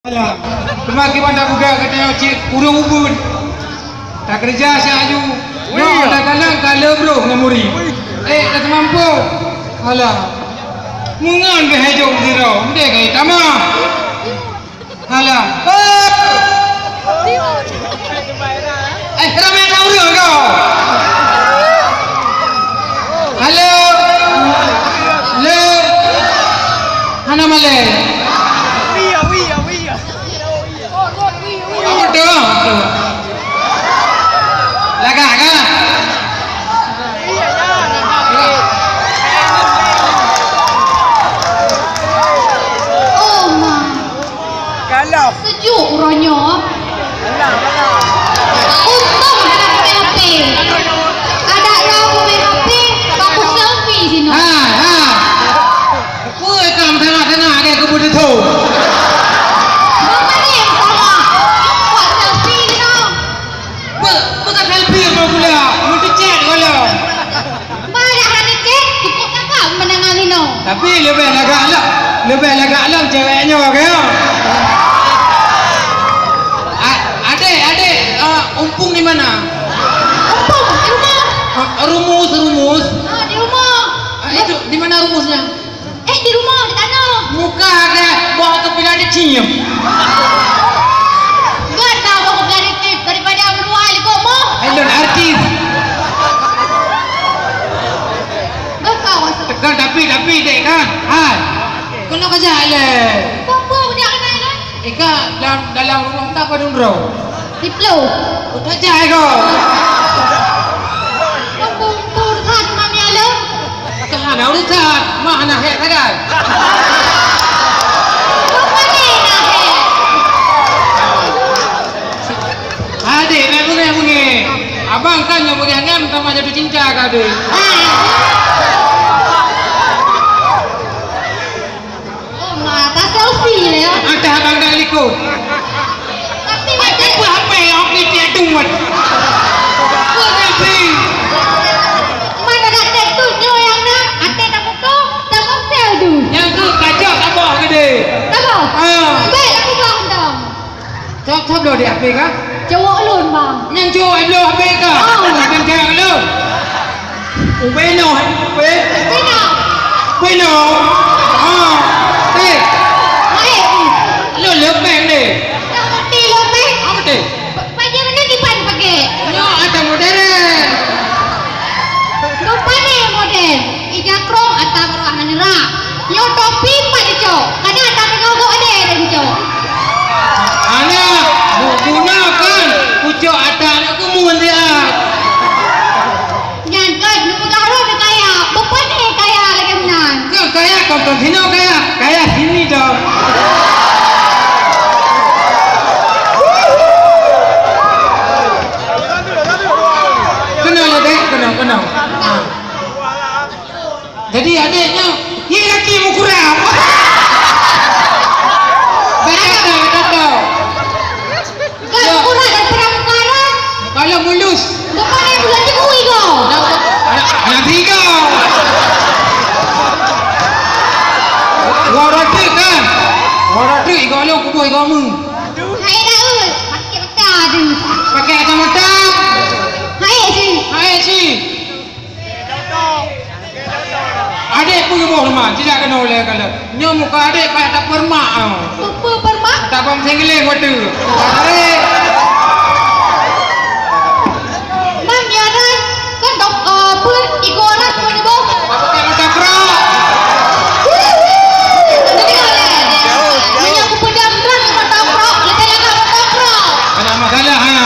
Alah, kemaki pandai buka katanya cik urung ubun. Tak kerja si aju. No, dah kalang kala bro ngamuri. Tak mampu. Alah. Mungan be hajong diro. Mde kai tama. Alah. Ramai kau urung kau. Halo. Halo. Hana male. Laga kan? Oh ma. Kalau. Sejuk urangnya. Untung ada PHP. Ada yang PHP, baku selfie sini. Oi kam tengah-tengah ke kebutuh tu. Tapi lebih agak alam ceweknya ke? Adik, umpung di mana? Umpung di rumah. Rumus. Di rumah. Itu di mana rumusnya? Di rumah di tanah. Muka ke bawa ke bila dia cium. Gak tahu aku dari tip daripada berdua kau mau. Elon artis. Gak tahu asal. Tekan tapi dek kan. Hai. Kena kerja le. Apa dia kenal kan? Ika dalam rumah tak pada undro. Diplo. Kerja kau. Kumpul kan mami alam. Kan urusan mana hek kan? Apa ni nak he? Adik bunyi. Abang kan yang bunyi ngam sama jatuh cinta ke adik. Oh mata selfie le ya. Ada abang dah ikut. Tapi macam Apa HP okey tiada duit. Selfie. mana nak tentunya yang nak ate nak foto tak pasal tu. Yang tu kacau tak bawa ke dia. Tak apa. Baik aku bang dong. Top dah di HP kah? Cowok lun bang. Yang cowok lo HP kah? Yang cewek lo. Ubeno. Bina. Eh, Baik. lo lebih ni. Tak ngerti lo teh. Apa tu? Pakai mana di pan pakai? Yo ada modern. Lupa ni model. Ija krong atau berwarna merah. Yo topi pak cok. Kadang ada pengogo ada dan cok. Anak, gunakan pucuk ada anak kemun dia. Jangan kan, lu pegang roh dia kaya. Bapak ni kaya lagi benar. Kau kaya kau sini kaya sini dong. Kenal ya dek, kenal. Jadi adiknya, ini laki mukuram. Betul. Kan kurang dan perang kara. Kalau mulus, Bapak ni bulan cikui kau. anak tiga. Warati kan? Warati kalau kubuh kamu. Hai dah pakai mata tu. Pakai kacamata. Hai si. Adik pun ibu rumah, tidak kena oleh kalau. Nyo muka adik kayak tak permak. Apa permak? Tak pam senggeleng waktu. Adik. Mam ya ran. Kan dok apa igoran pun ibu. Pakai mata kerak. Jadi oleh. Hanya aku pedam kan mata prok. Lebih lagi mata prok. Ada masalah ha.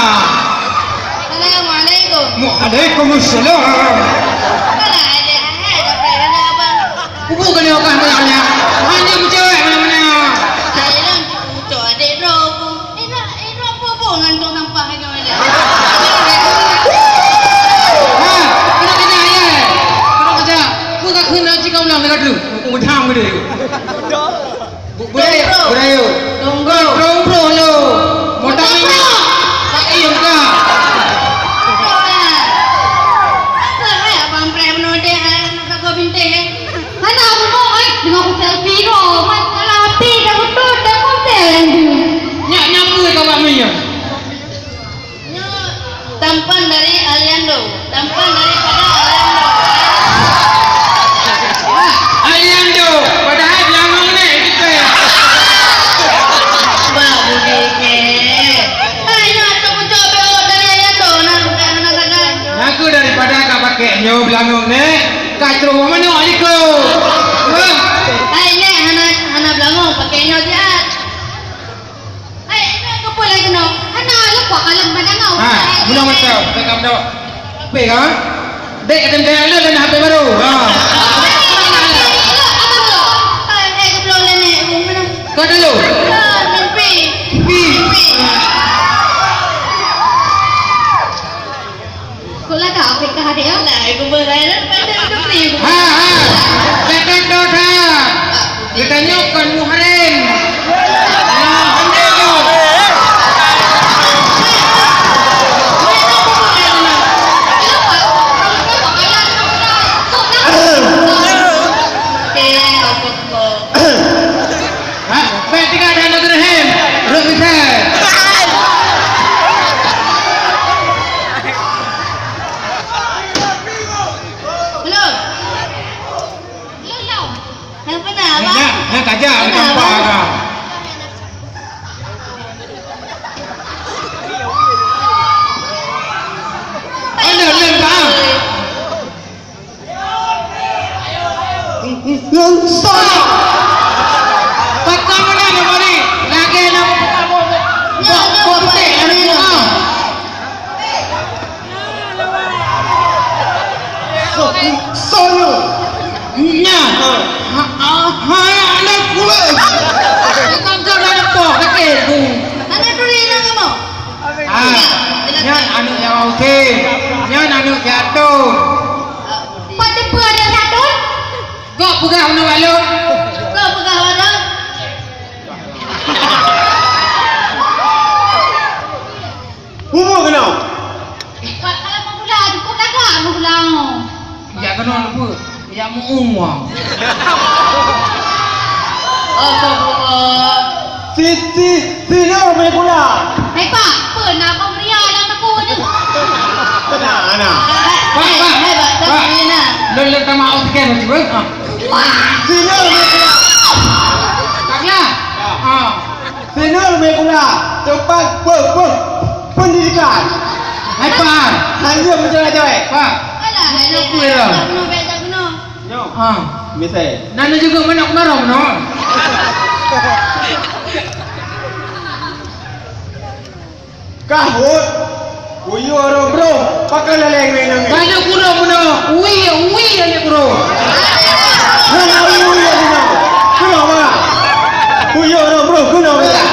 Assalamualaikum. Waalaikumsalam. Mana ada ada abang. Kubu kena orang banyak. Hanya cewek mana-mana. Saya dah cucuk adik roh. Roh apa ngantung nampak ni oleh. Ha, kena kerja ya. Kena kerja. Kau tak kena jika ulang dekat dulu. Kau dah ke dia. Budaya. Tunggu lo. Modal ini. Pakai yang kah? Abang prem no deh, nak kau bintik. Mana aku mau? Dengan aku gampang daripada Ayam tu. Padahal belangong ni kita. Bah budiknya. Ayah tu muncul beo dari ayah tu nak katakan. Aku daripada kau pakai nyo belangong ni, kacau mana aliko. Hai ni hana belangong pakainya dia. Hai ni apa lagi no? Hana lupa kalam padang kau. Ha, mula macam tak kau. Apa kan? Dek kata dia ada dan HP baru. Ha. Kau dulu. Sekolah tak apa kah adik ya? Nah, aku berada pada itu Ha ha. Kata dosa. Kita nyokon muhrim. Ah, hendak tu. Ha, baik tiga dan dirham. Rupiah. Nak kajak nampak dah. Ada lempang. Pakar mana ni mari? Lagi nak nya. Ha anak pula. Kau kau dah nampak kakek tu. Nya anu yang okey. Nya anu jatuh. Pada ada satu? Kau pegang mana balon? Kau pegang mana? Umur kenal? Kalau mau pulang, cukup dah tak mau pulang. Ya kena apa? Ya mu umur. Si nak boleh pulang. Hai pak, pernah kau beria dalam aku ni? Tenang, anak. Pak. Lele sama ausken cuba. Si nak boleh pulang. Taklah. Ha. Si nak boleh pulang. Tempat pendidikan. Hai pak. Hanya menjaga-jaga. Pak. Alah, Nak tak apa dah? kena, tak kena. Yo. Ha. Misal. Nana juga mana marah no. Kahut. Uyu orang bro. Pakai leleng minum. Kalau kurang mana? Ui ada kurang. Hanya uyu yang minum. Kurang mana? Uyu orang bro. Kurang mana?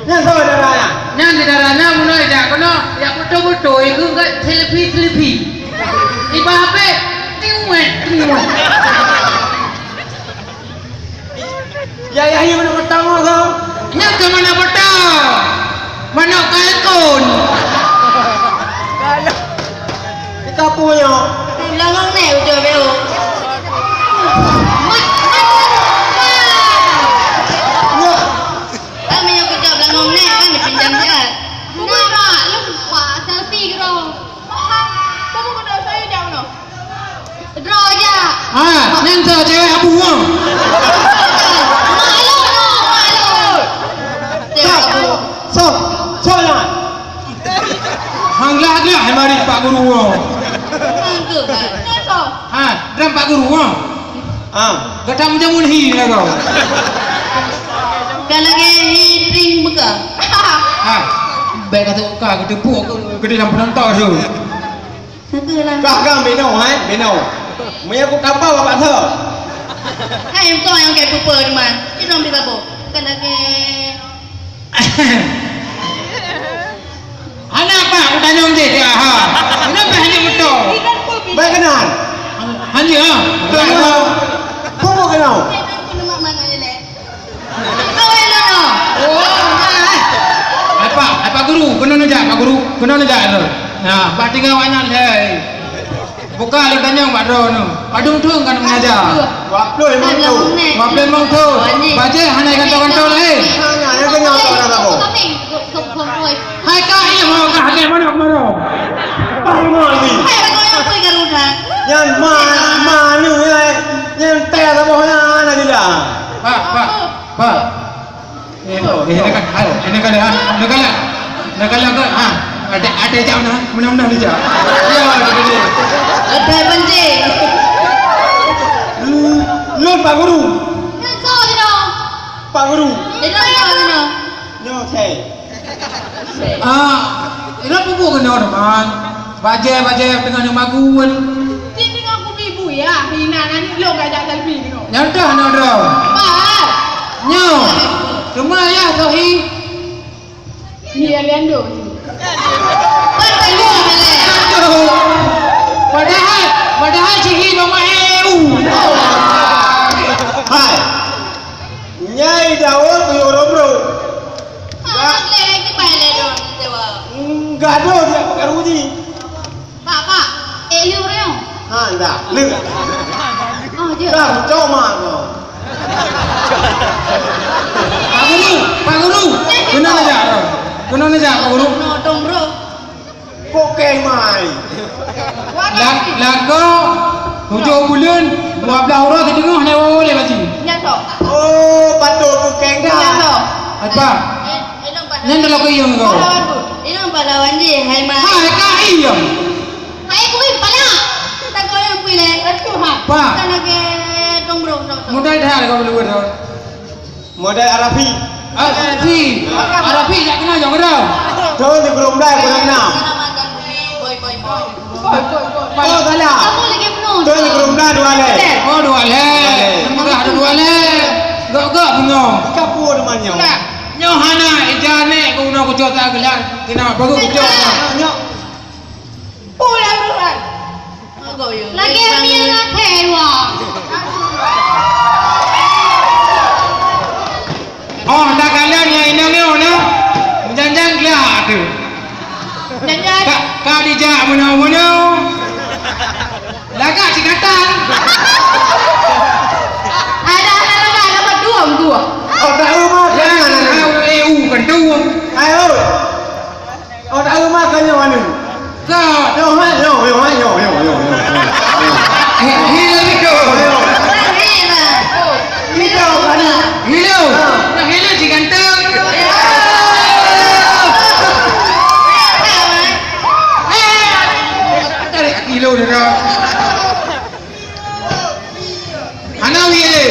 Yang tahu darahnya. Nan di darahnya mana aja kena ya betul-betul itu enggak selfie. Iba HP tiuan. Ya ini mana pertama kau? Nak ke mana betul? Mana kalkun? Kita punya. Langgang ni udah beo. Ya. Kami yang kerja langgang ni kan dipinjam dia. Kenapa? Lupa selfie kau. Kamu kena saya jam no. Draw aja. Ha, nanti cewek abu wang. Malu no, malu. So lah. Hanglah mari Pak Guru wang. Angku kan. So. Ha, dram Pak Guru wang. Gata menjamun hi lah kau. Kalau ke drink buka. Ha, baik kata uka gede puk gede dalam penonton tu. Sekelah. Kau minum, minum. Maya aku kapal bapak tu. Hai yang kau yang kayak pupa ni man. Kita ambil apa? Kalau ke Anak apa? Aku tanya dia dia. Ha. Kenapa hanya betul? Baik kenal. Hanya ha. Kenal. Kau kenal. Apa guru? Kena najak Pak Guru. Kena najak tu. Nah, Pak tinggal anak dia. Buka lu tanya Pak Ron tu. Padung tu kan mengajar. Waplo memang tu. Maafkan mong tu. Baca hanya kantong-kantong lain. Hanya yang kenal kau dah tahu. Hai kau ini mau kah hati mana kemarin? Baru mau ni. Yang mana yang teh sama orang nak dia. Pak. Ini kan ke ada jam nah, mudah-mudahan dia. Ya, dia. Ada pancing. Lon Pak Guru. Nak so je dah. Pak Guru. Dia nak so je dah. Nyo teh. Ini apa kena teman? Baje dengan yang magun. Dia tengok aku ibu ya. Hina nanti lo gajak selfie tengok. Nyada. Pak. Nyo. Cuma ya Sohi. Ni alian do. Pak ibu boleh. Padahal Cihi nama EU. Hai. Nyai jawab yo bro. Pak lagi balik dong dewa. Gaduh dia pakai ruji. Pak. Eli orang. Ha dah. Lek. Oh dia. Dah cuma kau. Pak Guru. Kenapa aja? Pak Guru? Nodong bro. Pokai mai. Lagu 7 bulan 12 orang ketengah ni boleh baca. Nyatok. Oh, patut tu keng dah. Nyatok. Apa? Yang dalam kau yang kau. Ini pahlawan je, hai mai. Hai kai yang. Hai kui pala. Tak kau yang kui le. Aduh ha. Pak. Tak nak ke dong bro. Modal dah kau boleh buat. Modal Arabi. Arabi tak kenal jangan dah. Tu ni belum dah kurang nak. Boy. Oh salah. Kamu lagi penuh. Tu ni belum dah dua le. Oh 2 le. Nampak ada 2 le. Gak bengong. Kapu namanya. Nyo hana ejane kau nak kau tak gelar. Kena bagus kau. Nyo. Pulang pulang. Lagi ni nak tewa. Oh tak kalian yang ini ona. Jangan gelak tu. Jangan. Kak dijak mana. Lagak cikatan. Ada dapat dua. Oh tak rumah kan? EU kan tu. Ayo. Oh tak rumah kan yang mana? Kak. Yo. Hilang itu. Kita kan. Hilang. Nak hilang cikatan. Tarik kilo dah. Hanawi le.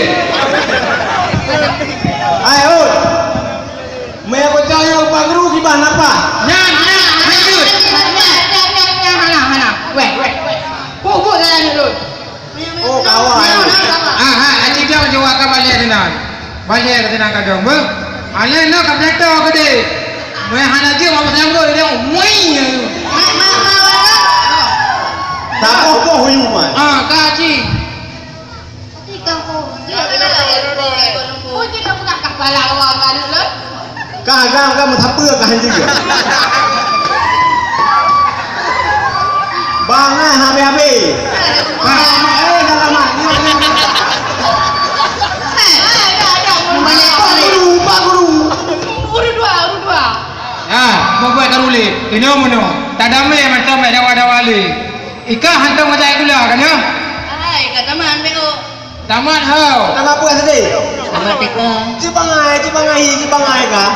Ayo. Mai aku cari Pak Guru gimana apa? Lanjut. Weh. Pukul dah ni lu. Oh kawan. Aji dia jawab ke balik tenan. Balik tenan kadang ber. Ale nak ke belakang ke dia. Mai hana je mama sambut dia. Moi. Tak apa huyu mai. Kak Haji. Oh, dia nak buka kepala awak kan lu. Kagak kamu apa kan juga. Bangai habe. Pak Guru. Urut dua. Mau buat karuli. Ini mana? Tak damai macam dawa-dawali. Ika hantar macam gula kan ya? Hai, kata man bego. Tamat hau. Nama apa tadi? Sama teka. Cipangai kah?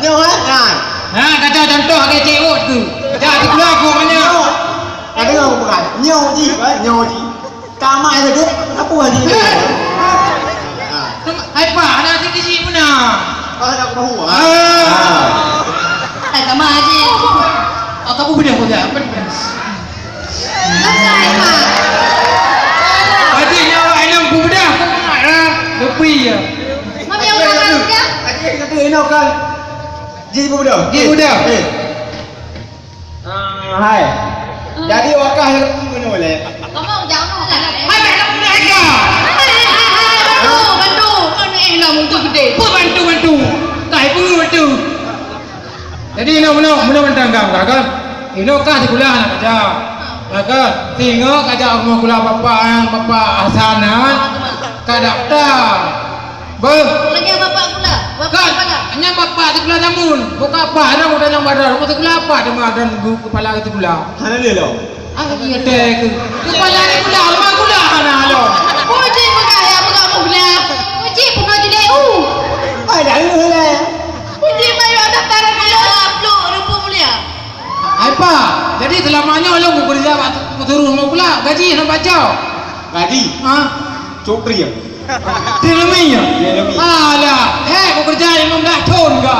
Nyohat kan? Kata contoh ke cewek tu. Jangan keluar aku mana? Ada yang bukan? Nyoji. Kamai saja. Apa lagi? Hai pak, anak sikit mana? Ada aku tahu. Tak sama aja. Kamu bedah kau tak? Lepas pak. Adik nyawa enam ku bedah. Kau marah. Lepi ya. Mami yang makan dia. Adik kata ini kan. Ji budak. Hai. Jadi wakah yang mana boleh? Kamu jangan nak. Hai nak mereka. Bantu. Kau ni enak muncul gede. Pun bantu. Tak pun bantu. Jadi ini mana mentanggang kan? Ini kah di kuliah nak kerja. Maka tinggal kerja rumah kuliah bapa Hasanan. Kak daftar. Lagi bapak pula. Bapak Kan, pada. hanya bapak di kuliah namun. Bukan apa, ada muda yang badar. Rumah di kuliah apa? Dia ada kepala di kuliah. Hana dia lo. Ah, iya deh ke. Kepala ni pula, rumah pula mana lo? Puji bukan ya, bukan mula. Puji bukan jadi Ada lu lah. Puji bayu ada taran dia. Upload rupa mulia. Apa? Jadi selamanya lo bekerja turun mau pula gaji nak baca. Gaji. Ha? Cokri ya. Dia lebihnya. Dia lebih. Alah, bekerja 15 tahun ke?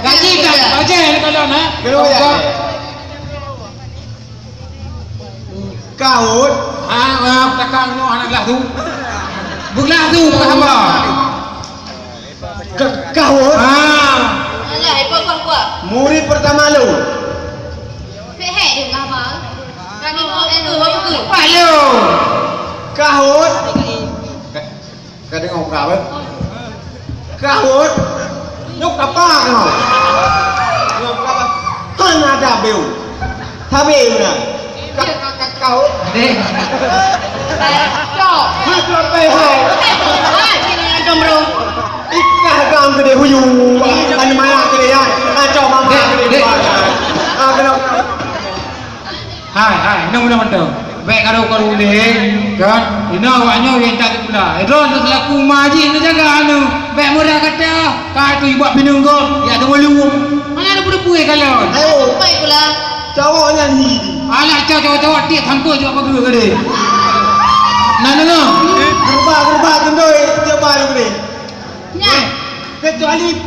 Gaji tak baca kalau nak. Kalau ya. Kaut. Takkan no anak lah tu. Bukan tu apa? Kaut. Alah, ibu kuat. Murid pertama lu. Fehek dia apa? Kami mau itu. Apa lo? Kaut. Kadang ngọc cả với Kaut. Nhúc cặp ba cái hả? Ngọc cặp ba. Hai ngà đạp biểu. Tha biểu nè. Kaut. Dek. Cok. Hai con bè hai. Ini jomblo. Ika gam ke dia huyu. Ani mana ke dia? Coba mama ke dia. Kenapa? Hai, nung betul. Baik karo le, kan? Ina awaknya yang tak pula. Ron tu selaku maji ni jaga anu. Baik mudah kata, kau tu ibu minum kau, ya tu malu. Mana ada budak kalau. Ayo. Baik pula. Cowok nyanyi. Alah cowok dia tangkut juga apa ke dia. Nah. Gerbah gendoi dia baru ke dia. Ya. Kecuali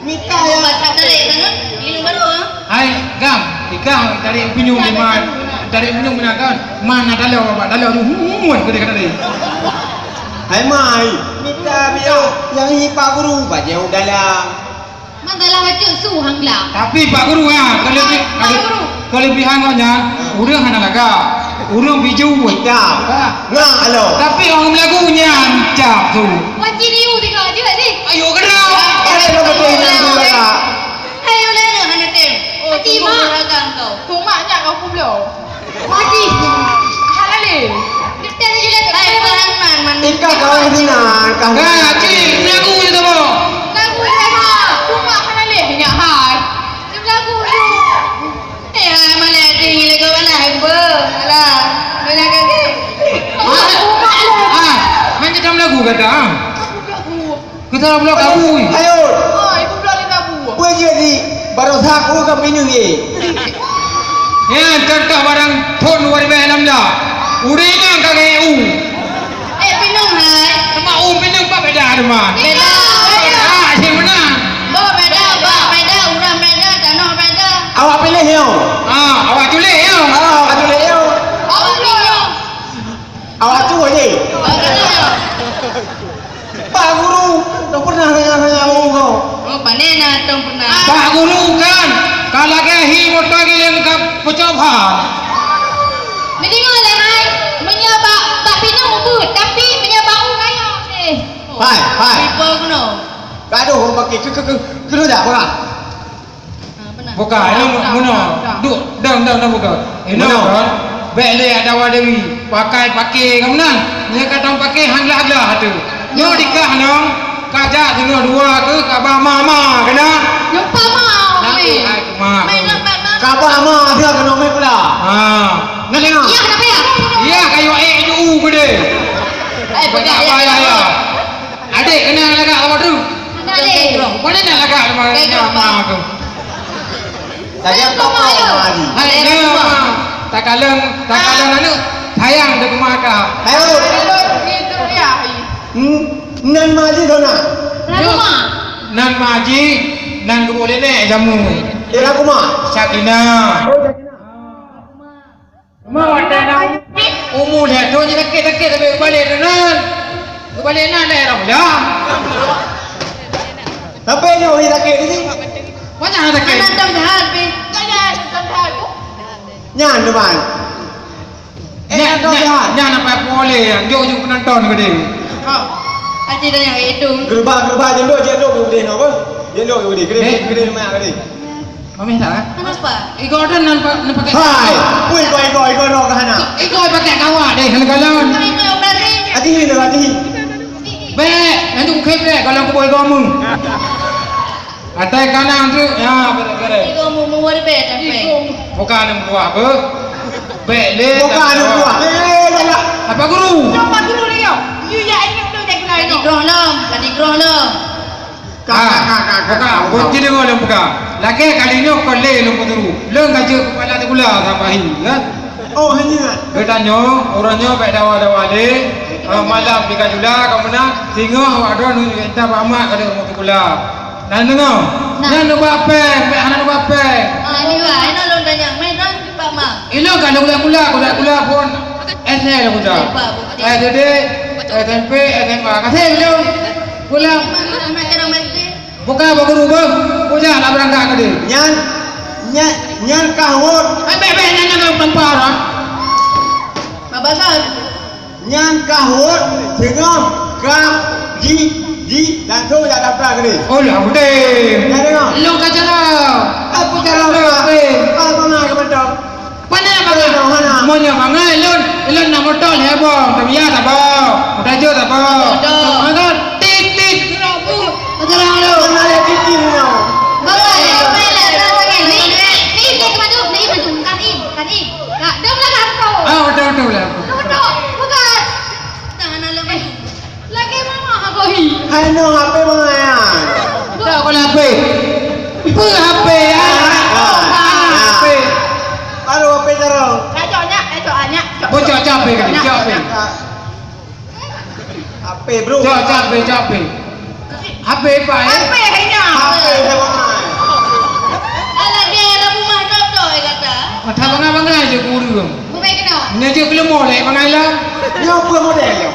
Mika Ya, ya. baca tarik kan? Ini baru. Hai, gam, ikam dari minum di mana? Dari minum mana kan? Mana dalau tu muat ke dia kata dia. Hai mai. Mika bio yang hipa guru baca dalam. Mandalah baca suhang lah. Tapi Pak Guru ya, kelebihan kau nya, urang hana laga, urang biju buat. Dah. Ngah alo. Tapi orang lagunya ancap tu. Wajib dia juga dia ni. Ayo kenal. Ada betul yang tu lah. Ayo lah hana tem. Wajib mak. Kung maknya kau pulau. Wajib. Halal ni. Kita ni juga tak perang man. Ika kau yang dinan kau. Cik, lagu je tu. Lagu siapa? Kung mak halal ni banyak hai. Dia lagu tu. Mana tinggi lagi mana hamba. Alah. Banyak kali. Hanya dalam lagu kata. Lagu. Kita dalam lagu. Ayo. Oh, ibu pulau ni lagu. Kau jadi baru saku ke minum ye. Ya, cakap barang thon wari belam dah. Urina kagak Pinung hai. Nama pinang apa beda ada Beda. Cik mana? Bawa beda. Urang beda. Tanah beda. Awak pilih yo. Awak tulis ya. Awak pilih yo. Awak pilih. Awak tu je. Awak kena. Pak Guru, tak pernah tanya kau. Oh, panen nak tong pernah. Pak Guru kan, kalau kehi motor yang kau percoba. Mendengar lah hai. Menyabak tak pinang ubud tapi menyabak urang ni. Hai. People kena. Gaduh pakai kena dah orang. Buka, ini mana? Duk, dah buka. Ini kan, beli ada wadewi, pakai kamu nan. Dia kata pakai hanglah tu. Yo dikah nong, kaja tengok dua ke kabah mama kena. Jumpa mau. Main nak. Kapal ama dia kena main pula. Nak tengok? Ya, kenapa ya? Ya, kayu ju ke dia. Pegang ya. Adik kena lagak apa tu? Nak le. Mana nak lagak sama tu? Tadi apa lagi? Hai, tak kaleng anu. Sayang dia kemaka. Ayo. Kalau itu ya. Nan maji kau nak? Lama. Nan maji, nan ku boleh nek jamu. Dia aku mah. Sakinah. Mau ada nak umur dah tu je sakit tapi balik nan. Balik nan dah dah. Apa ni orang sakit ni? Banyak nak sakit. Anak tong jahat pi. Jangan jangan. Nyan depan. Nyan apa boleh yang jauh penonton ke dia. Aji dah yang itu. Gerbah jendok ke dia apa? Jendok ke dia. Gede mana ke dia? Mami tak? Kenapa? Iko ada nan pakai. Hai. Iko nak kana. Iko pakai kawat deh kalau. Kami mau operasi. Hati. Baik, nanti aku kep deh kalau aku boleh kamu. Atai kanan tu, ya betul. Iko mau war bet apa? Bukan yang buah apa? Baik le. Bukan ada buah. Dah. Apa guru? Coba dulu ni yo. You ya ingat tu jaga lain tu. Kadi groh lom. Kakak. Kunci dengar lem buka. Lagi kali ni kau le lem turu. Lem kaji kepala tu pula sampai ya. Oh hanya. Bertanya orangnya baik dawa-dawa le. Malam di kajula kamu nak singa awak ada nu entah pamak kada rumah pula. Dan dengar. Nan nu bape, anak nu bape. Ini wah, ini lom tanya. Main dah cepat mak. Ilo kalau gula pun SL gula. Jadi SMP SMA kasih belum? Pulang. Nak kena mesti. Buka apa guru bang? Puja nak berangkat ke dia? Nyan kahut. Baik nanya kau tempat orang. Baba kan. Nyan kahut. Sengam. Kap. Ji. Dan tu dah daftar ke dia? Oh lah betul. Ya dengar. Lo kacau lah. Apa cara apa? Apa nak ke betul? Mana bang? Monya bang, ilon nak motor ni bang. Tapi ya tak bang. Udah jo tak bang. Mana? Tit. Kenapa? Sekarang lo. Mana ada titi ni? Baba, main lah. Ni ke maju. Ni maju. Kan im. Kak, dia belakang kau. Betul lah. Betul. Bukan. Jangan nak maju. Lagi mama aku hi. Hai no HP mengayan. Tak kau apa? HP ya. HP. Baru HP cara. Ejoknya. Bocah capek kan? Capek. HP bro. Capek. HP apa ya? Apa hanya? HP saya mengayan. Lagi ada rumah dok kata. Mata bangga je guru. Bukan kena. Ni je kelemo le bangai lah. Ni apa model ni?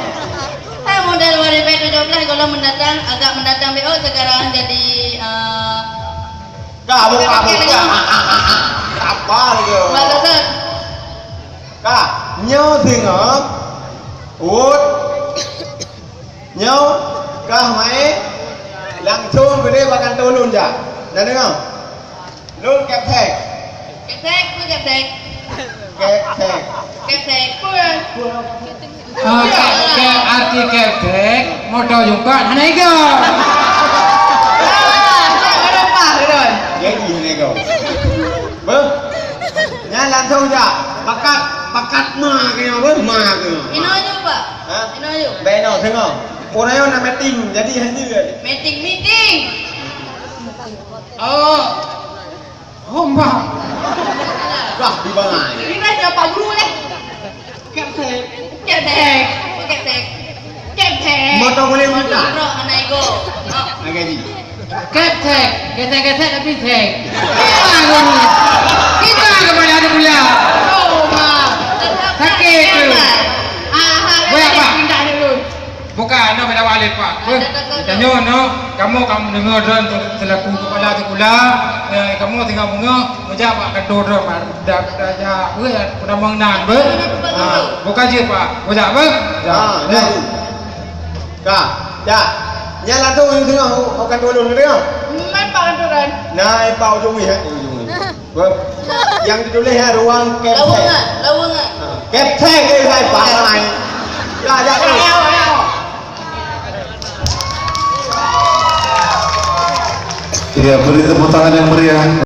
Saya model warna P17 kalau agak mendatang BO sekarang jadi Kak buka. Apa lagi? batasan. Kak, nyo tengok. Ut. Nyo kah mai langsung ke dia bakal tolong je. Dah dengar? Lun keptek. Ketek, pun ketek. Keptek. Arti ketek motor juga naik ke? Jadi ni kau. Ber. Nya langsung je. Bakat ma ke apa? Ma ke. Ino aja pak. Ha? Ino aja. Beno tengok. Orang yang nak meeting jadi hanya Meeting. Oh mbak. Wah di bangai. Ini dah apa guru ni? Ketek. Motor boleh mudah. Bro, anak ego. Nak gaji. Ketek tapi tek. Kita kepada ada pula. Sakit tu. Pindah dulu. Bukan, no pada walid pak. Tanya no, kamu dengar dan selaku kepala tu pula, kamu tinggal bunga, menjawab pak kantor dah dah mengenal ber. Bukan je pak, bukan apa? Jadi. Kak, dah. Nya langsung you tengok akan tolong ni tengok. Main kantoran. Nah, pau jumi ha. Yang ditulis ha ruang keptek. Lawang. Keptek ke saya pakai. Dah jangan. Ya, beri tepuk tangan yang meriah.